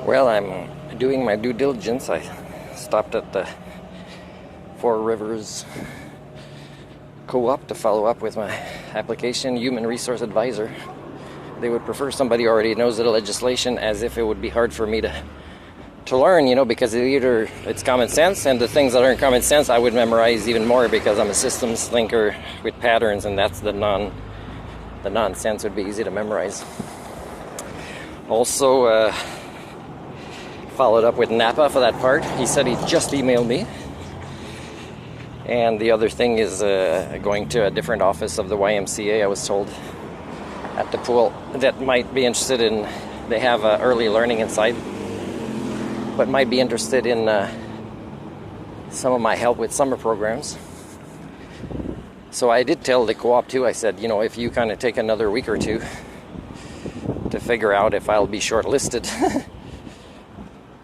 Well, I'm doing my due diligence. I stopped at the Four Rivers Co-op to follow up with my application. Human Resource Advisor. They would prefer somebody who already knows the legislation, as if it would be hard for me to learn, because either it's common sense, and the things that aren't common sense I would memorize even more because I'm a systems thinker with patterns, and that's the nonsense would be easy to memorize. Also, followed up with Napa for that part. He said he just emailed me. And the other thing is going to a different office of the YMCA, I was told, at the pool, that might be interested in, they have early learning inside, but might be interested in some of my help with summer programs. So I did tell the co-op too, I said, if you kind of take another week or two to figure out if I'll be shortlisted,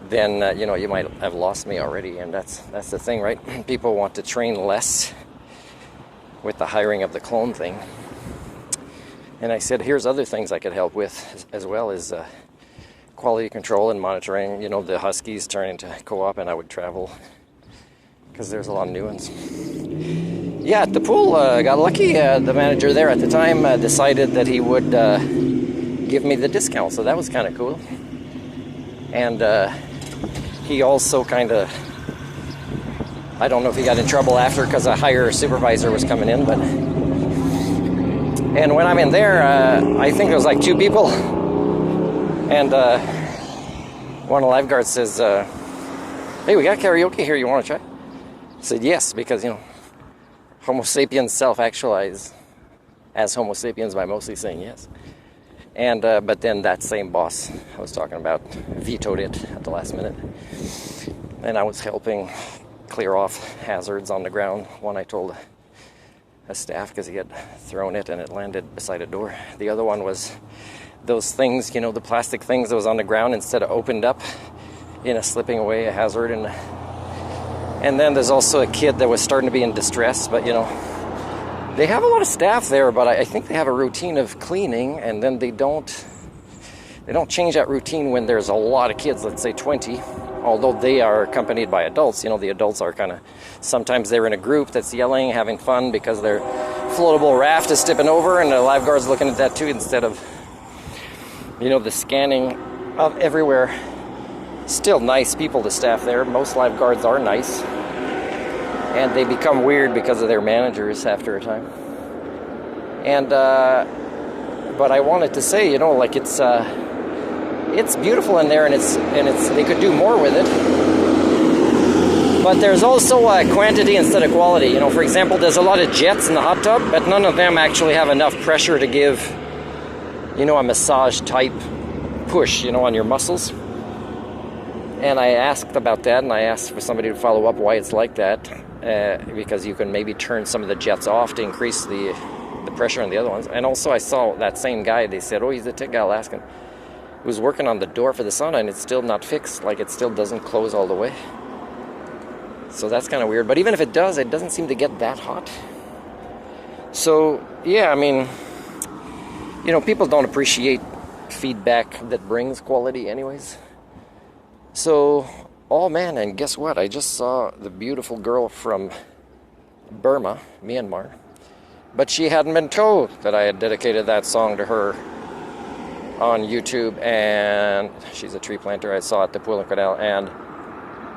then, you might have lost me already. And that's the thing, right? People want to train less with the hiring of the clone thing. And I said, here's other things I could help with as well as quality control and monitoring. The Huskies turn into co-op, and I would travel because there's a lot of new ones. Yeah, at the pool, got lucky. The manager there at the time decided that he would give me the discount, so that was kind of cool. And he also kind of, I don't know if he got in trouble after because a higher supervisor was coming in, but, and when I'm in there, I think there was like 2 people, and one of the lifeguards says, hey, we got karaoke here, you want to try? I said yes, because, Homo sapiens self-actualize as Homo sapiens by mostly saying yes. And but then that same boss I was talking about vetoed it at the last minute, and I was helping clear off hazards on the ground. One I told a staff because he had thrown it and it landed beside a door. The other one was those things, the plastic things that was on the ground instead of opened up, slipping away, a hazard. And then there's also a kid that was starting to be in distress, but they have a lot of staff there, but I think they have a routine of cleaning, and then they don't change that routine when there's a lot of kids, let's say 20, although they are accompanied by adults. The adults are kind of, sometimes they're in a group that's yelling, having fun because their floatable raft is tipping over, and the lifeguard's looking at that too, instead of, the scanning of everywhere. Still nice people to staff there. Most lifeguards are nice. And they become weird because of their managers after a time. And but I wanted to say, it's beautiful in there, and it's they could do more with it. But there's also quantity instead of quality. For example, there's a lot of jets in the hot tub, but none of them actually have enough pressure to give, a massage type push, on your muscles. And I asked about that, and I asked for somebody to follow up why it's like that. Because you can maybe turn some of the jets off to increase the pressure on the other ones. And also I saw that same guy, they said, he's the tech guy, Alaskan, who was working on the door for the sauna, and it's still not fixed, like it still doesn't close all the way. So that's kind of weird. But even if it does, it doesn't seem to get that hot. So, yeah, people don't appreciate feedback that brings quality anyways. So, oh man, and guess what? I just saw the beautiful girl from Burma, Myanmar, but she hadn't been told that I had dedicated that song to her on YouTube, and she's a tree planter I saw at the Pool and Canal. And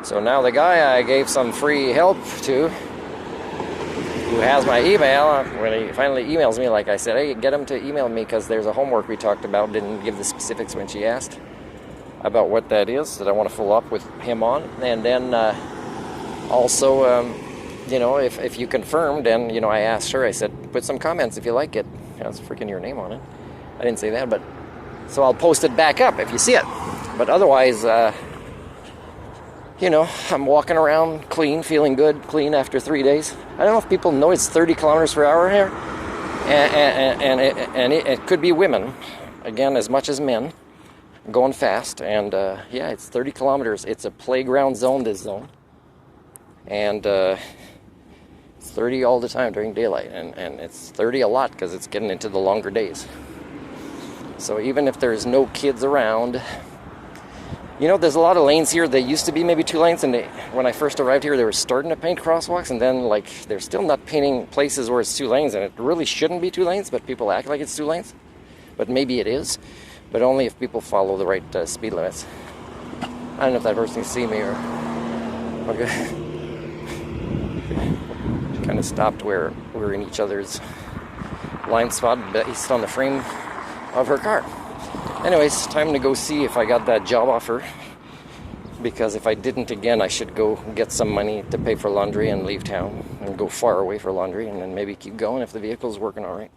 so now the guy I gave some free help to, who has my email, when he finally emails me, like I said, hey, get him to email me because there's a homework we talked about, didn't give the specifics when she asked about what that is, that I want to follow up with him on. And then also, if you confirm, then, I asked her, I said, put some comments if you like it. That's freaking your name on it. I didn't say that, but, so I'll post it back up if you see it. But otherwise, I'm walking around clean, feeling good, clean after 3 days. I don't know if people know it's 30 kilometers per hour here. And it could be women, again, as much as men. Going fast, and yeah, it's 30 kilometers. It's a playground zone, this zone, and it's 30 all the time during daylight, and it's 30 a lot because it's getting into the longer days. So even if there's no kids around, You know, there's a lot of lanes here that used to be maybe 2 lanes, and when I first arrived here, they were starting to paint crosswalks, and then like they're still not painting places where it's 2 lanes, and it really shouldn't be 2 lanes, but people act like it's 2 lanes. But maybe it is, but only if people follow the right speed limits. I don't know if that person can see me or... Okay. Kind of stopped where we're in each other's blind spot based on the frame of her car. Anyways, time to go see if I got that job offer, because if I didn't, again, I should go get some money to pay for laundry and leave town and go far away for laundry, and then maybe keep going if the vehicle's working all right.